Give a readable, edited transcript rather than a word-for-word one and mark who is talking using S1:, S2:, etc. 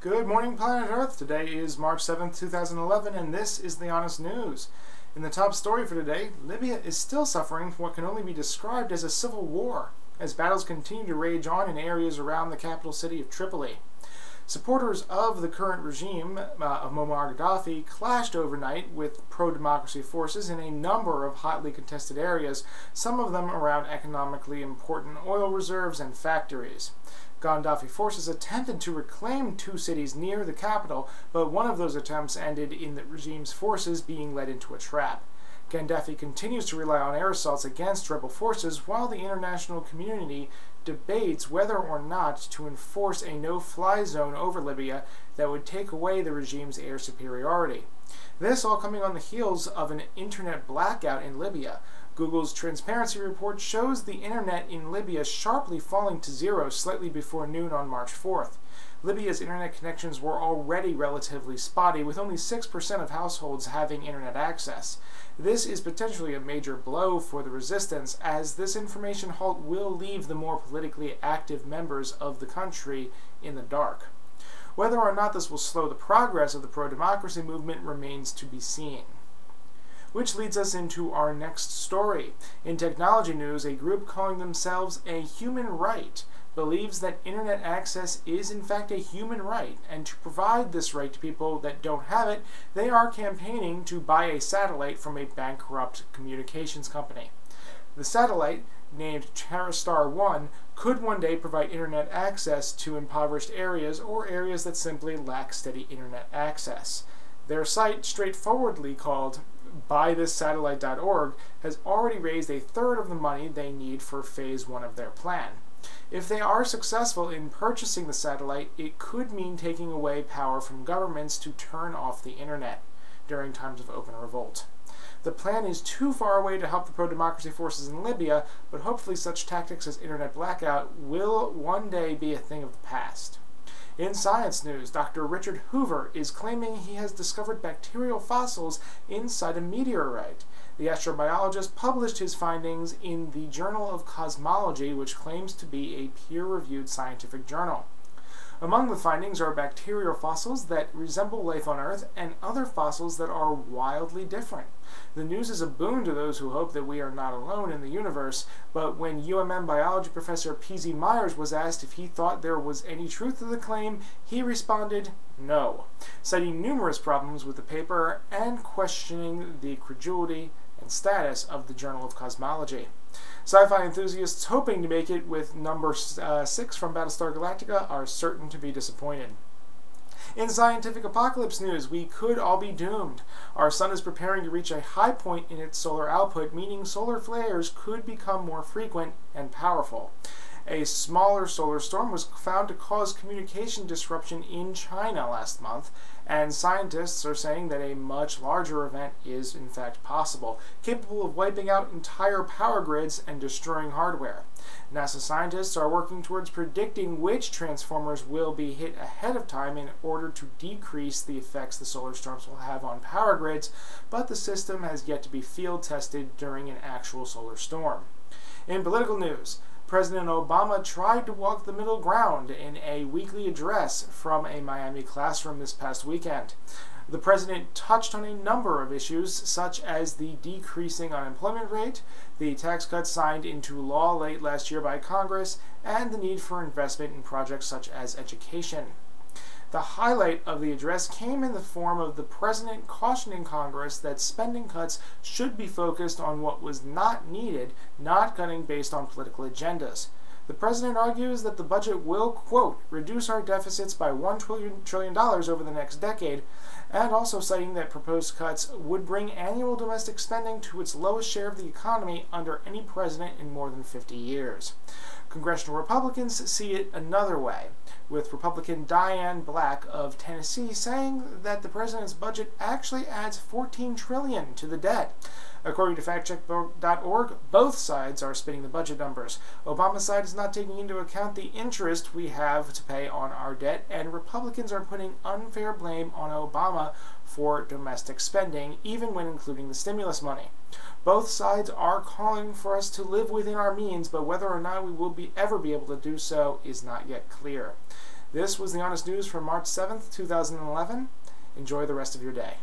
S1: Good morning, planet Earth. Today is March 7th, 2011, and this is the Honest News. In the top story for today, Libya is still suffering from what can only be described as a civil war, as battles continue to rage on in areas around the capital city of Tripoli. Supporters of the current regime of Muammar Gaddafi clashed overnight with pro-democracy forces in a number of hotly contested areas, some of them around economically important oil reserves and factories. Gaddafi forces attempted to reclaim two cities near the capital, but one of those attempts ended in the regime's forces being led into a trap. Gaddafi continues to rely on air assaults against rebel forces while the international community debates whether or not to enforce a no-fly zone over Libya that would take away the regime's air superiority. This all coming on the heels of an internet blackout in Libya. Google's transparency report shows the internet in Libya sharply falling to zero slightly before noon on March 4th. Libya's internet connections were already relatively spotty, with only 6% of households having internet access. This is potentially a major blow for the resistance, as this information halt will leave the more politically active members of the country in the dark. Whether or not this will slow the progress of the pro-democracy movement remains to be seen. Which leads us into our next story. In technology news, a group calling themselves a human right believes that internet access is in fact a human right, and to provide this right to people that don't have it, they are campaigning to buy a satellite from a bankrupt communications company. The satellite, named TerreStar 1, could one day provide internet access to impoverished areas or areas that simply lack steady internet access. Their site, straightforwardly called buythissatellite.org, has already raised a third of the money they need for phase 1 of their plan. If they are successful in purchasing the satellite, it could mean taking away power from governments to turn off the internet during times of open revolt. The plan is too far away to help the pro-democracy forces in Libya, but hopefully such tactics as internet blackout will one day be a thing of the past. In science news, Dr. Richard Hoover is claiming he has discovered bacterial fossils inside a meteorite. The astrobiologist published his findings in the Journal of Cosmology, which claims to be a peer-reviewed scientific journal. Among the findings are bacterial fossils that resemble life on Earth and other fossils that are wildly different. The news is a boon to those who hope that we are not alone in the universe, but when UMM biology professor P.Z. Myers was asked if he thought there was any truth to the claim, he responded, no, citing numerous problems with the paper and questioning the credulity and status of the Journal of Cosmology. Sci-fi enthusiasts hoping to make it with number 6 from Battlestar Galactica are certain to be disappointed. In scientific apocalypse news, we could all be doomed. Our sun is preparing to reach a high point in its solar output, meaning solar flares could become more frequent and powerful. A smaller solar storm was found to cause communication disruption in China last month, and scientists are saying that a much larger event is in fact possible, capable of wiping out entire power grids and destroying hardware. NASA scientists are working towards predicting which transformers will be hit ahead of time in order to decrease the effects the solar storms will have on power grids, but the system has yet to be field tested during an actual solar storm. In political news, President Obama tried to walk the middle ground in a weekly address from a Miami classroom this past weekend. The president touched on a number of issues, such as the decreasing unemployment rate, the tax cuts signed into law late last year by Congress, and the need for investment in projects such as education. The highlight of the address came in the form of the president cautioning Congress that spending cuts should be focused on what was not needed, not cutting based on political agendas. The president argues that the budget will, quote, reduce our deficits by $1 trillion over the next decade, and also citing that proposed cuts would bring annual domestic spending to its lowest share of the economy under any president in more than 50 years. Congressional Republicans see it another way, with Republican Diane Black of Tennessee saying that the president's budget actually adds $14 trillion to the debt. According to factcheck.org, both sides are spinning the budget numbers. Obama's side is not taking into account the interest we have to pay on our debt, and Republicans are putting unfair blame on Obama for domestic spending, even when including the stimulus money. Both sides are calling for us to live within our means, but whether or not we will ever be able to do so is not yet clear. This was the Honest News for March 7th, 2011. Enjoy the rest of your day.